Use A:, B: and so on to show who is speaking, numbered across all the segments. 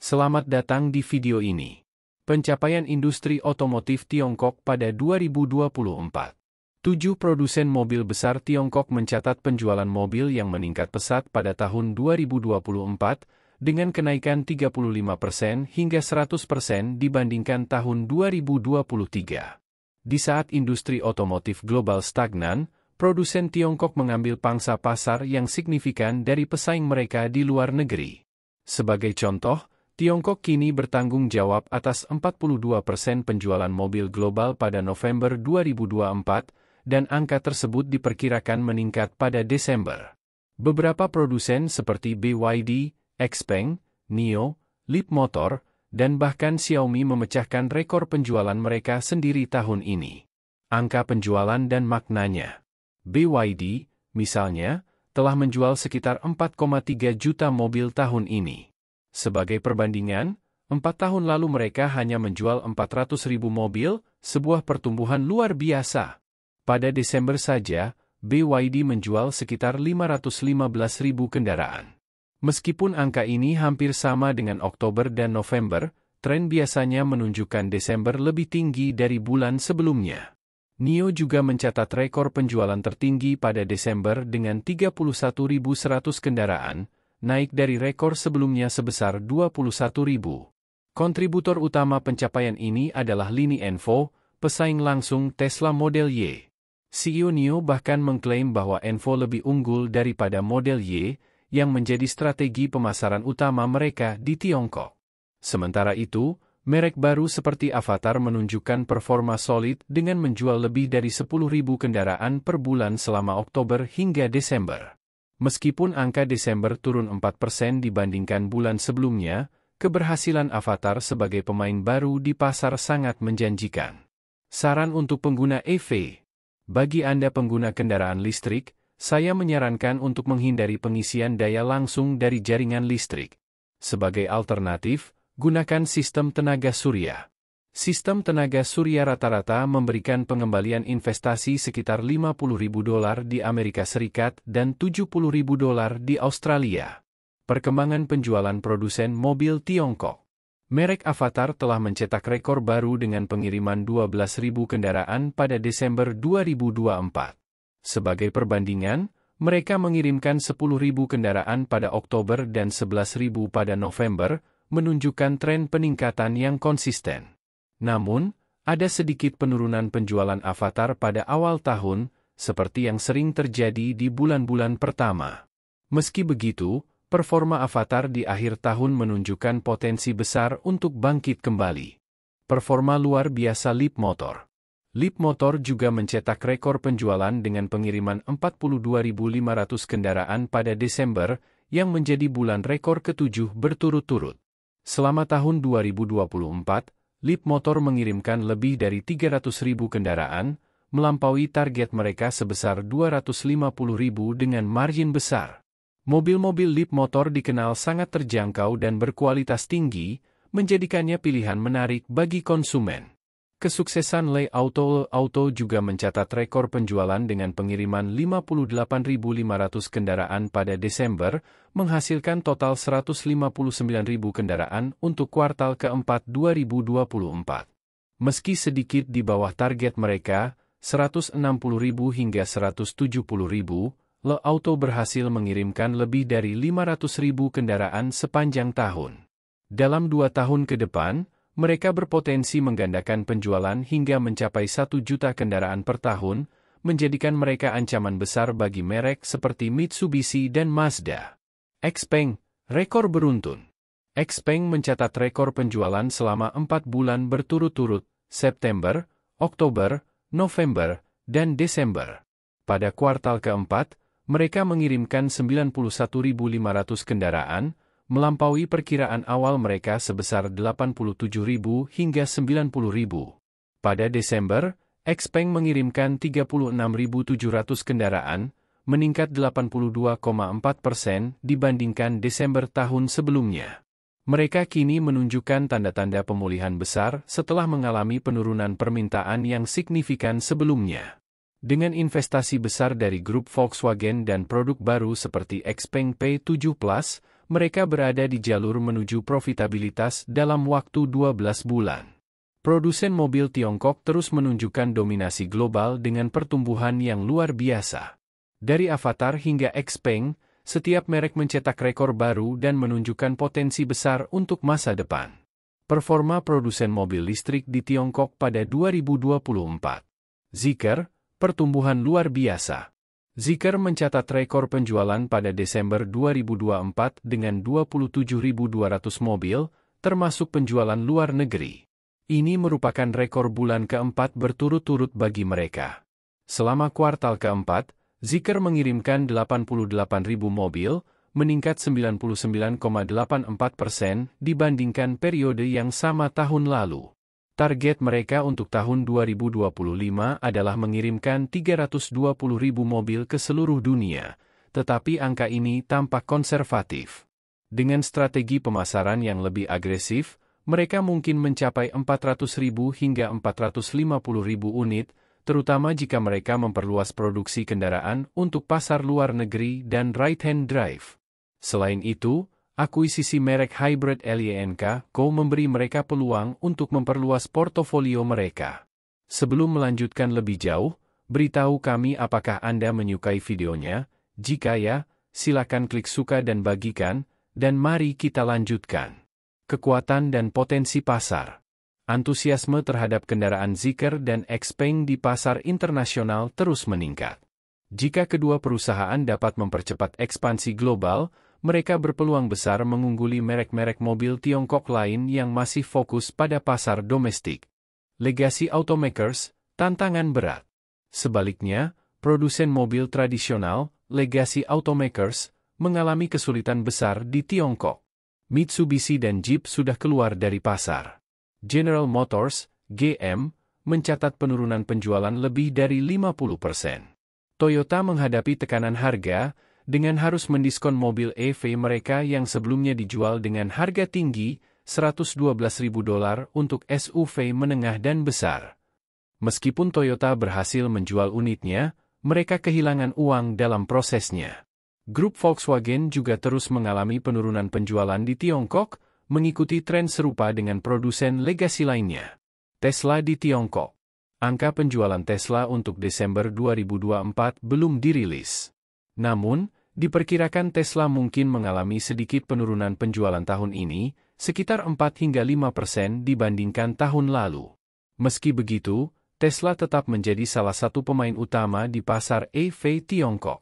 A: Selamat datang di video ini. Pencapaian industri otomotif Tiongkok pada 2024. 7 produsen mobil besar Tiongkok mencatat penjualan mobil yang meningkat pesat pada tahun 2024 dengan kenaikan 35% hingga 100% dibandingkan tahun 2023. Di saat industri otomotif global stagnan, produsen Tiongkok mengambil pangsa pasar yang signifikan dari pesaing mereka di luar negeri. Sebagai contoh, Tiongkok kini bertanggung jawab atas 42% penjualan mobil global pada November 2024, dan angka tersebut diperkirakan meningkat pada Desember. Beberapa produsen seperti BYD, XPeng, NIO, Leapmotor, dan bahkan Xiaomi memecahkan rekor penjualan mereka sendiri tahun ini. Angka penjualan dan maknanya. BYD, misalnya, telah menjual sekitar 4,3 juta mobil tahun ini. Sebagai perbandingan, 4 tahun lalu mereka hanya menjual 400.000 mobil, sebuah pertumbuhan luar biasa. Pada Desember saja, BYD menjual sekitar 515.000 kendaraan. Meskipun angka ini hampir sama dengan Oktober dan November, tren biasanya menunjukkan Desember lebih tinggi dari bulan sebelumnya. NIO juga mencatat rekor penjualan tertinggi pada Desember dengan 31.100 kendaraan, naik dari rekor sebelumnya sebesar 21.000. Kontributor utama pencapaian ini adalah Li Envo, pesaing langsung Tesla Model Y. CEO NIO bahkan mengklaim bahwa Envo lebih unggul daripada Model Y, yang menjadi strategi pemasaran utama mereka di Tiongkok. Sementara itu, merek baru seperti Avatar menunjukkan performa solid dengan menjual lebih dari 10.000 kendaraan per bulan selama Oktober hingga Desember. Meskipun angka Desember turun 4% dibandingkan bulan sebelumnya, keberhasilan Avatar sebagai pemain baru di pasar sangat menjanjikan. Saran untuk pengguna EV. Bagi Anda pengguna kendaraan listrik, saya menyarankan untuk menghindari pengisian daya langsung dari jaringan listrik. Sebagai alternatif, gunakan sistem tenaga surya. Sistem tenaga surya rata-rata memberikan pengembalian investasi sekitar $50.000 di Amerika Serikat dan $70.000 di Australia. Perkembangan penjualan produsen mobil Tiongkok. Merek Avatar telah mencetak rekor baru dengan pengiriman 12.000 kendaraan pada Desember 2024. Sebagai perbandingan, mereka mengirimkan 10.000 kendaraan pada Oktober dan 11.000 pada November, menunjukkan tren peningkatan yang konsisten. Namun, ada sedikit penurunan penjualan Avatar pada awal tahun, seperti yang sering terjadi di bulan-bulan pertama. Meski begitu, performa Avatar di akhir tahun menunjukkan potensi besar untuk bangkit kembali. Performa luar biasa Leapmotor. Leapmotor juga mencetak rekor penjualan dengan pengiriman 42.500 kendaraan pada Desember, yang menjadi bulan rekor ke-7 berturut-turut. Selama tahun 2024, Leapmotor mengirimkan lebih dari 300.000 kendaraan, melampaui target mereka sebesar 250.000 dengan margin besar. Mobil-mobil Leapmotor dikenal sangat terjangkau dan berkualitas tinggi, menjadikannya pilihan menarik bagi konsumen. Kesuksesan Li Auto juga mencatat rekor penjualan dengan pengiriman 58.500 kendaraan pada Desember, menghasilkan total 159.000 kendaraan untuk kuartal keempat 2024. Meski sedikit di bawah target mereka, 160.000 hingga 170.000, Li Auto berhasil mengirimkan lebih dari 500.000 kendaraan sepanjang tahun. Dalam 2 tahun ke depan, mereka berpotensi menggandakan penjualan hingga mencapai 1 juta kendaraan per tahun, menjadikan mereka ancaman besar bagi merek seperti Mitsubishi dan Mazda. XPeng, rekor beruntun. XPeng mencatat rekor penjualan selama 4 bulan berturut-turut, September, Oktober, November, dan Desember. Pada kuartal keempat, mereka mengirimkan 91.500 kendaraan, melampaui perkiraan awal mereka sebesar 87.000 hingga 90.000. Pada Desember, XPeng mengirimkan 36.700 kendaraan, meningkat 82,4% dibandingkan Desember tahun sebelumnya. Mereka kini menunjukkan tanda-tanda pemulihan besar setelah mengalami penurunan permintaan yang signifikan sebelumnya. Dengan investasi besar dari grup Volkswagen dan produk baru seperti XPeng P7 Plus, mereka berada di jalur menuju profitabilitas dalam waktu 12 bulan. Produsen mobil Tiongkok terus menunjukkan dominasi global dengan pertumbuhan yang luar biasa. Dari Avatar hingga Xpeng, setiap merek mencetak rekor baru dan menunjukkan potensi besar untuk masa depan. Performa produsen mobil listrik di Tiongkok pada 2024. Zeekr, pertumbuhan luar biasa. Zeekr mencatat rekor penjualan pada Desember 2024 dengan 27.200 mobil, termasuk penjualan luar negeri. Ini merupakan rekor bulan keempat berturut-turut bagi mereka. Selama kuartal keempat, Zeekr mengirimkan 88.000 mobil, meningkat 99,84% dibandingkan periode yang sama tahun lalu. Target mereka untuk tahun 2025 adalah mengirimkan 320.000 mobil ke seluruh dunia, tetapi angka ini tampak konservatif. Dengan strategi pemasaran yang lebih agresif, mereka mungkin mencapai 400.000 hingga 450.000 unit, terutama jika mereka memperluas produksi kendaraan untuk pasar luar negeri dan right-hand drive. Selain itu, akuisisi merek hybrid Lynk Co memberi mereka peluang untuk memperluas portofolio mereka. Sebelum melanjutkan lebih jauh, beritahu kami apakah Anda menyukai videonya. Jika ya, silakan klik suka dan bagikan, dan mari kita lanjutkan. Kekuatan dan potensi pasar. Antusiasme terhadap kendaraan Zeekr dan Xpeng di pasar internasional terus meningkat. Jika kedua perusahaan dapat mempercepat ekspansi global, mereka berpeluang besar mengungguli merek-merek mobil Tiongkok lain yang masih fokus pada pasar domestik. Legacy automakers, tantangan berat. Sebaliknya, produsen mobil tradisional, legacy automakers, mengalami kesulitan besar di Tiongkok. Mitsubishi dan Jeep sudah keluar dari pasar. General Motors, GM, mencatat penurunan penjualan lebih dari 50%. Toyota menghadapi tekanan harga, dengan harus mendiskon mobil EV mereka yang sebelumnya dijual dengan harga tinggi, $112.000 untuk SUV menengah dan besar. Meskipun Toyota berhasil menjual unitnya, mereka kehilangan uang dalam prosesnya. Grup Volkswagen juga terus mengalami penurunan penjualan di Tiongkok, mengikuti tren serupa dengan produsen legasi lainnya. Tesla di Tiongkok. Angka penjualan Tesla untuk Desember 2024 belum dirilis. Namun, diperkirakan Tesla mungkin mengalami sedikit penurunan penjualan tahun ini, sekitar 4 hingga 5% dibandingkan tahun lalu. Meski begitu, Tesla tetap menjadi salah satu pemain utama di pasar EV Tiongkok.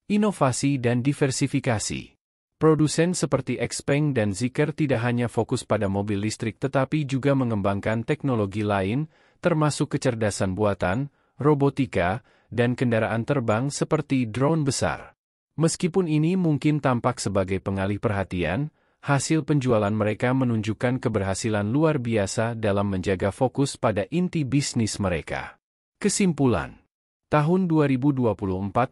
A: Inovasi dan diversifikasi. Produsen seperti Xpeng dan Zeekr tidak hanya fokus pada mobil listrik tetapi juga mengembangkan teknologi lain, termasuk kecerdasan buatan, robotika, dan kendaraan terbang seperti drone besar. Meskipun ini mungkin tampak sebagai pengalih perhatian, hasil penjualan mereka menunjukkan keberhasilan luar biasa dalam menjaga fokus pada inti bisnis mereka. Kesimpulan. Tahun 2024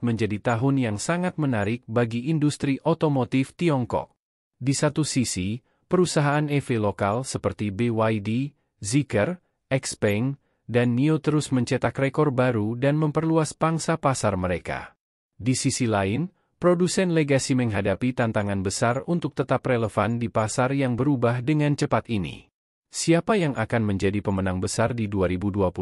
A: menjadi tahun yang sangat menarik bagi industri otomotif Tiongkok. Di satu sisi, perusahaan EV lokal seperti BYD, Zeekr, Xpeng, dan NIO terus mencetak rekor baru dan memperluas pangsa pasar mereka. Di sisi lain, produsen legasi menghadapi tantangan besar untuk tetap relevan di pasar yang berubah dengan cepat ini. Siapa yang akan menjadi pemenang besar di 2025?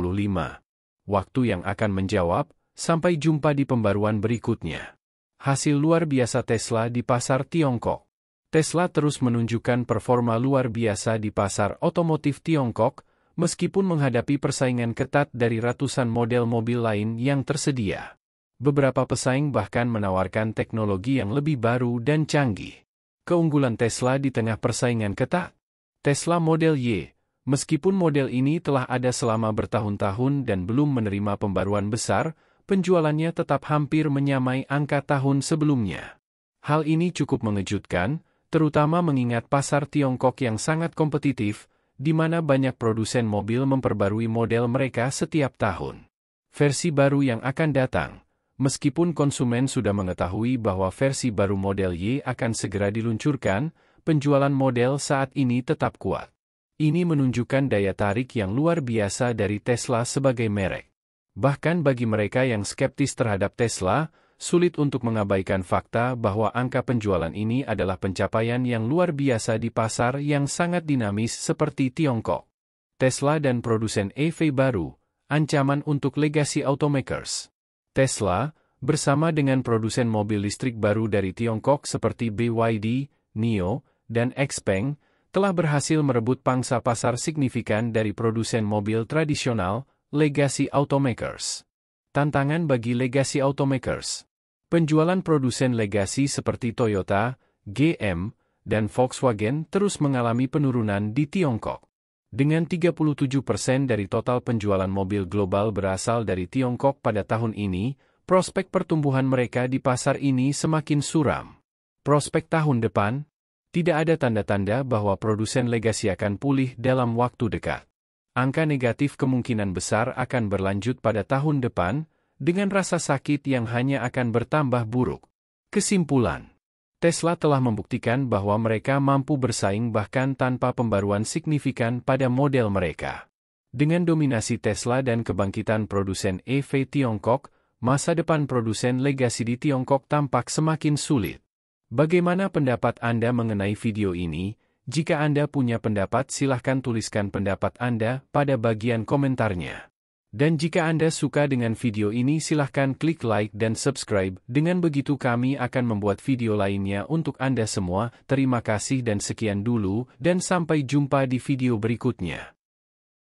A: Waktu yang akan menjawab. Sampai jumpa di pembaruan berikutnya. Hasil luar biasa Tesla di pasar Tiongkok. Tesla terus menunjukkan performa luar biasa di pasar otomotif Tiongkok, meskipun menghadapi persaingan ketat dari ratusan model mobil lain yang tersedia. Beberapa pesaing bahkan menawarkan teknologi yang lebih baru dan canggih. Keunggulan Tesla di tengah persaingan ketat. Tesla Model Y. Meskipun model ini telah ada selama bertahun-tahun dan belum menerima pembaruan besar, penjualannya tetap hampir menyamai angka tahun sebelumnya. Hal ini cukup mengejutkan, terutama mengingat pasar Tiongkok yang sangat kompetitif, di mana banyak produsen mobil memperbarui model mereka setiap tahun. Versi baru yang akan datang. Meskipun konsumen sudah mengetahui bahwa versi baru model Y akan segera diluncurkan, penjualan model saat ini tetap kuat. Ini menunjukkan daya tarik yang luar biasa dari Tesla sebagai merek. Bahkan bagi mereka yang skeptis terhadap Tesla, sulit untuk mengabaikan fakta bahwa angka penjualan ini adalah pencapaian yang luar biasa di pasar yang sangat dinamis seperti Tiongkok. Tesla dan produsen EV baru, ancaman untuk legacy automakers. Tesla, bersama dengan produsen mobil listrik baru dari Tiongkok seperti BYD, NIO, dan XPeng, telah berhasil merebut pangsa pasar signifikan dari produsen mobil tradisional, legacy automakers. Tantangan bagi legacy automakers. Penjualan produsen legasi seperti Toyota, GM, dan Volkswagen terus mengalami penurunan di Tiongkok. Dengan 37% dari total penjualan mobil global berasal dari Tiongkok pada tahun ini, prospek pertumbuhan mereka di pasar ini semakin suram. Prospek tahun depan? Tidak ada tanda-tanda bahwa produsen legasi akan pulih dalam waktu dekat. Angka negatif kemungkinan besar akan berlanjut pada tahun depan, dengan rasa sakit yang hanya akan bertambah buruk. Kesimpulan, Tesla telah membuktikan bahwa mereka mampu bersaing bahkan tanpa pembaruan signifikan pada model mereka. Dengan dominasi Tesla dan kebangkitan produsen EV Tiongkok, masa depan produsen legasi di Tiongkok tampak semakin sulit. Bagaimana pendapat Anda mengenai video ini? Jika Anda punya pendapat, silahkan tuliskan pendapat Anda pada bagian komentarnya. Dan jika Anda suka dengan video ini, silahkan klik like dan subscribe. Dengan begitu kami akan membuat video lainnya untuk Anda semua. Terima kasih dan sekian dulu, dan sampai jumpa di video berikutnya.